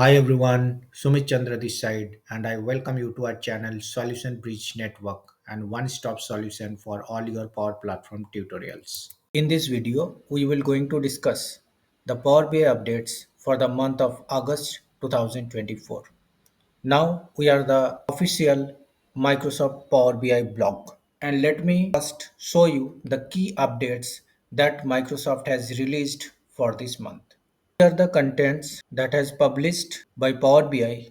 Hi everyone, Sumit Chandra this side, and I welcome you to our channel Solution Bridge Network and one-stop solution for all your Power Platform tutorials. In this video, we will going to discuss the Power BI updates for the month of August 2024. Now we are the official Microsoft Power BI blog, and let me first show you the key updates that Microsoft has released for this month. Here are the contents that has published by Power BI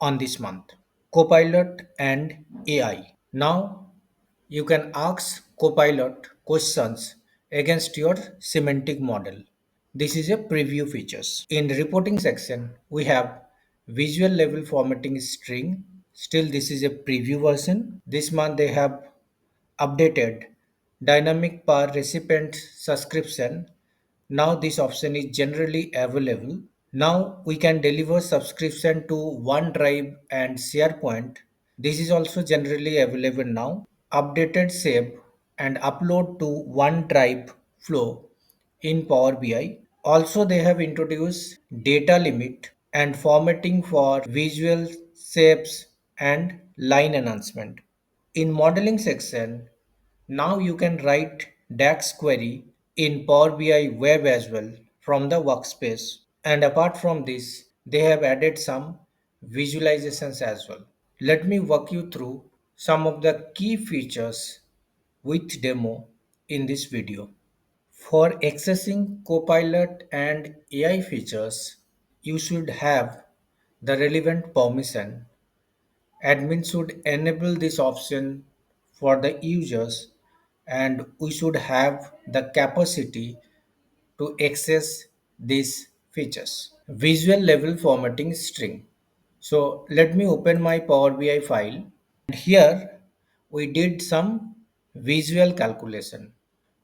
on this month. Copilot and AI. Now you can ask Copilot questions against your semantic model. This is a preview features. In reporting section, we have visual level formatting string. Still, this is a preview version. This month they have updated dynamic per recipient subscription. Now this option is generally available. Now we can deliver subscription to OneDrive and SharePoint. This is also generally available now. Updated save and upload to OneDrive flow in Power BI. Also they have introduced data limit and formatting for visual shapes and line enhancement. In modeling section, now you can write DAX query in Power BI web as well from the workspace. And apart from this, they have added some visualizations as well. Let me walk you through some of the key features with demo in this video. For accessing Copilot and AI features, you should have the relevant permission. Admin should enable this option for the users, and we should have the capacity to access these features. Visual level formatting string. So let me open my Power BI file, and here we did some visual calculation.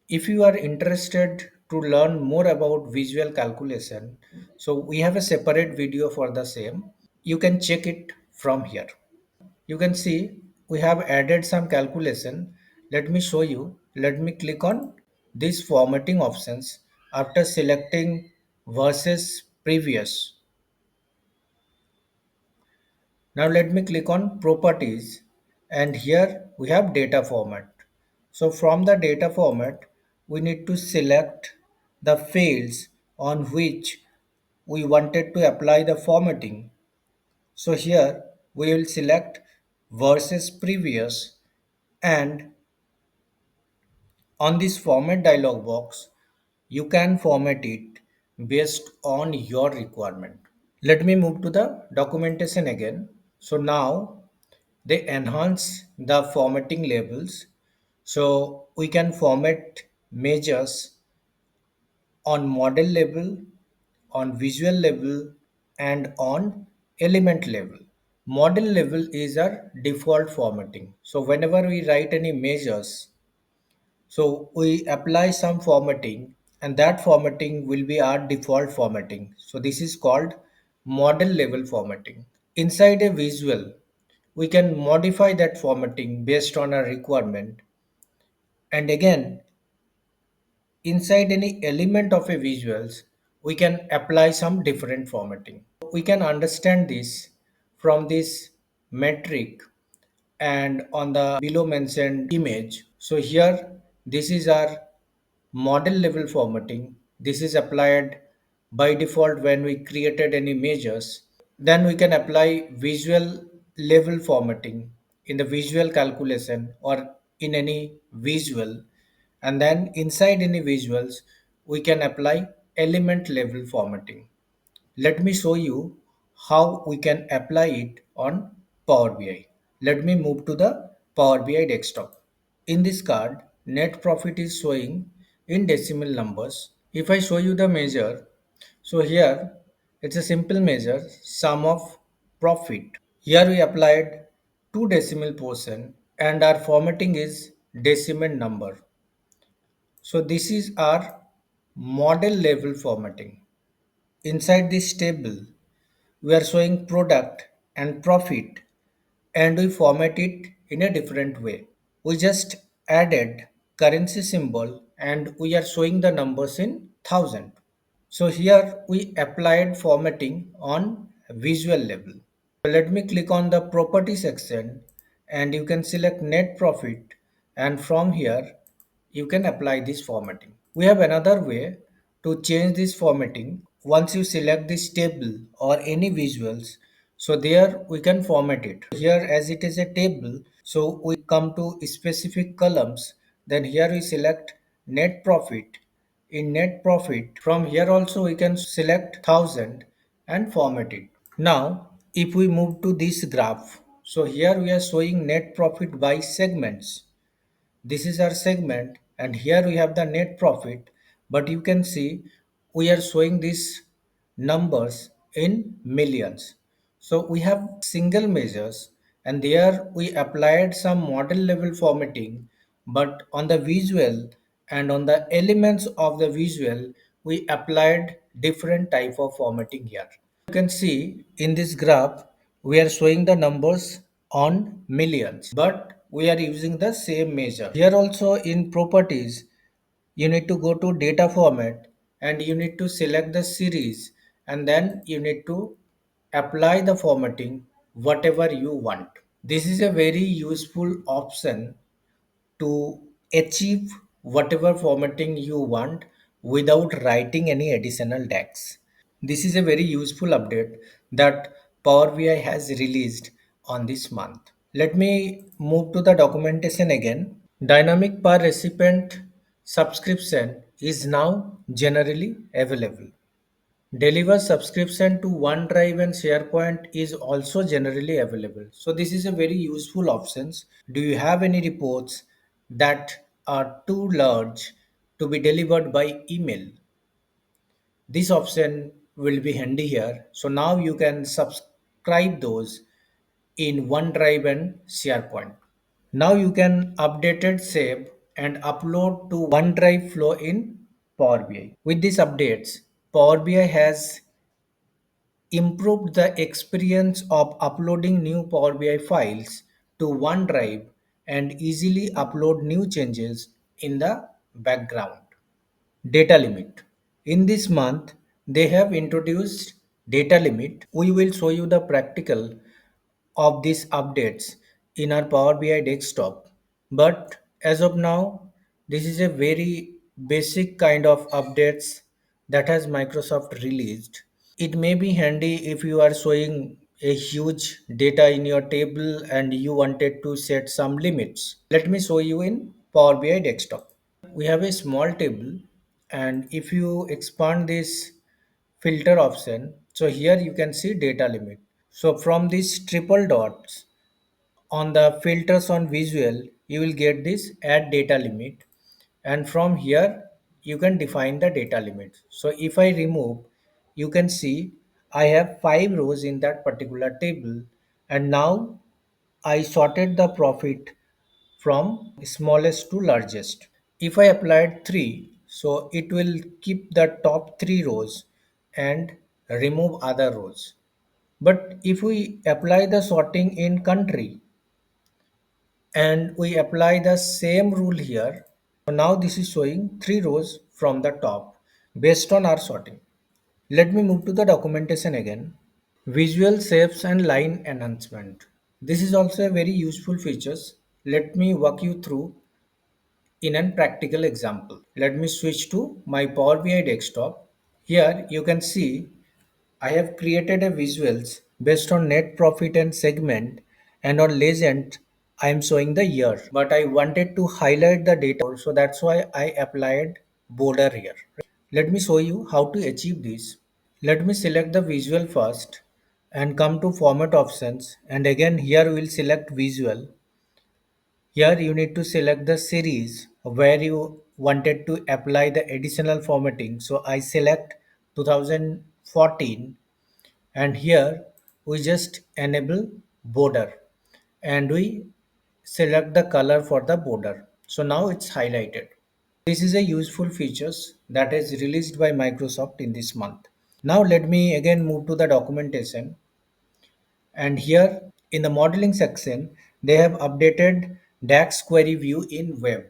If you are interested to learn more about visual calculation, so we have a separate video for the same. You can check it from here. You can see we have added some calculation. Let me show you. Let me click on these formatting options after selecting versus previous. Now let me click on properties, and here we have data format. So from the data format, we need to select the fields on which we wanted to apply the formatting. So here we will select versus previous, and on this format dialog box, you can format it based on your requirement. Let me move to the documentation again. So now they enhance the formatting labels. So we can format measures on model level, on visual level, and on element level. Model level is our default formatting. So whenever we write any measures, so we apply some formatting, and that formatting will be our default formatting. So this is called model level formatting. Inside a visual, we can modify that formatting based on our requirement. And again, inside any element of a visuals, we can apply some different formatting. We can understand this from this metric and on the below mentioned image. So here, this is our model level formatting. This is applied by default when we created any measures. Then we can apply visual level formatting in the visual calculation or in any visual. And then inside any visuals, we can apply element level formatting. Let me show you how we can apply it on Power BI. Let me move to the Power BI desktop. In this card, net profit is showing in decimal numbers. If I show you the measure, so here it's a simple measure, sum of profit. Here we applied two decimal portion and our formatting is decimal number. So this is our model level formatting. Inside this table, we are showing product and profit, and we format it in a different way. We just added currency symbol and we are showing the numbers in thousand. So here we applied formatting on visual level. So let me click on the property section and you can select net profit, and from here you can apply this formatting. We have another way to change this formatting. Once you select this table or any visuals, so there we can format it. Here as it is a table, so we come to specific columns, then here we select net profit. In net profit, from here also we can select 1000 and format it. Now if we move to this graph, so here we are showing net profit by segments. This is our segment and here we have the net profit, but you can see we are showing these numbers in millions. So we have single measures and there we applied some model level formatting, but on the visual and on the elements of the visual we applied different type of formatting here. You can see in this graph we are showing the numbers on millions, but we are using the same measure. Here also in properties you need to go to data format and you need to select the series, and then you need to apply the formatting whatever you want. This is a very useful option to achieve whatever formatting you want without writing any additional text. This is a very useful update that Power BI has released on this month. Let me move to the documentation again. Dynamic per recipient subscription is now generally available. Deliver subscription to OneDrive and SharePoint is also generally available. So this is a very useful options. Do you have any reports that are too large to be delivered by email? This option will be handy here. So now you can subscribe those in OneDrive and SharePoint. Now you can update it, save and upload to OneDrive flow in Power BI. With these updates, Power BI has improved the experience of uploading new Power BI files to OneDrive and easily upload new changes in the background. Data limit. In this month, they have introduced data limit. We will show you the practical of these updates in our Power BI desktop. But as of now, this is a very basic kind of updates that has Microsoft released. It may be handy if you are showing a huge data in your table and you wanted to set some limits. Let me show you in Power BI desktop. We have a small table, and if you expand this filter option, so here you can see data limit. So from these triple dots on the filters on visual, you will get this add data limit, and from here you can define the data limit. So if I remove, you can see I have 5 rows in that particular table, and now I sorted the profit from smallest to largest. If I applied 3, so it will keep the top 3 rows and remove other rows. But if we apply the sorting in country and we apply the same rule here, so now this is showing 3 rows from the top based on our sorting. Let me move to the documentation again. Visual shapes and line enhancement. This is also a very useful features. Let me walk you through in a practical example. Let me switch to my Power BI desktop. Here you can see I have created a visuals based on net profit and segment, and on legend I am showing the year, but I wanted to highlight the data, so that's why I applied border here. Let me show you how to achieve this. Let me select the visual first and come to format options, and again here we will select visual. Here you need to select the series where you wanted to apply the additional formatting. So I select 2014, and here we just enable border and we select the color for the border. So now it's highlighted. This is a useful features that is released by Microsoft in this month. Now let me again move to the documentation, and here in the modeling section they have updated DAX query view in web.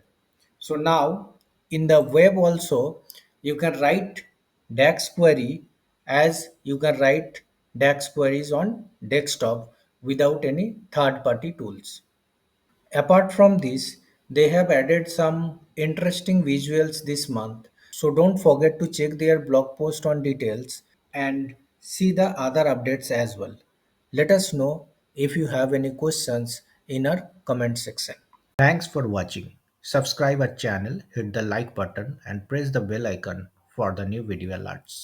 So now in the web also you can write DAX query as you can write DAX queries on desktop without any third party tools. Apart from this, they have added some interesting visuals this month. So don't forget to check their blog post on details and see the other updates as well. Let us know if you have any questions in our comment section. Thanks for watching. Subscribe our channel, hit the like button and press the bell icon for the new video alerts.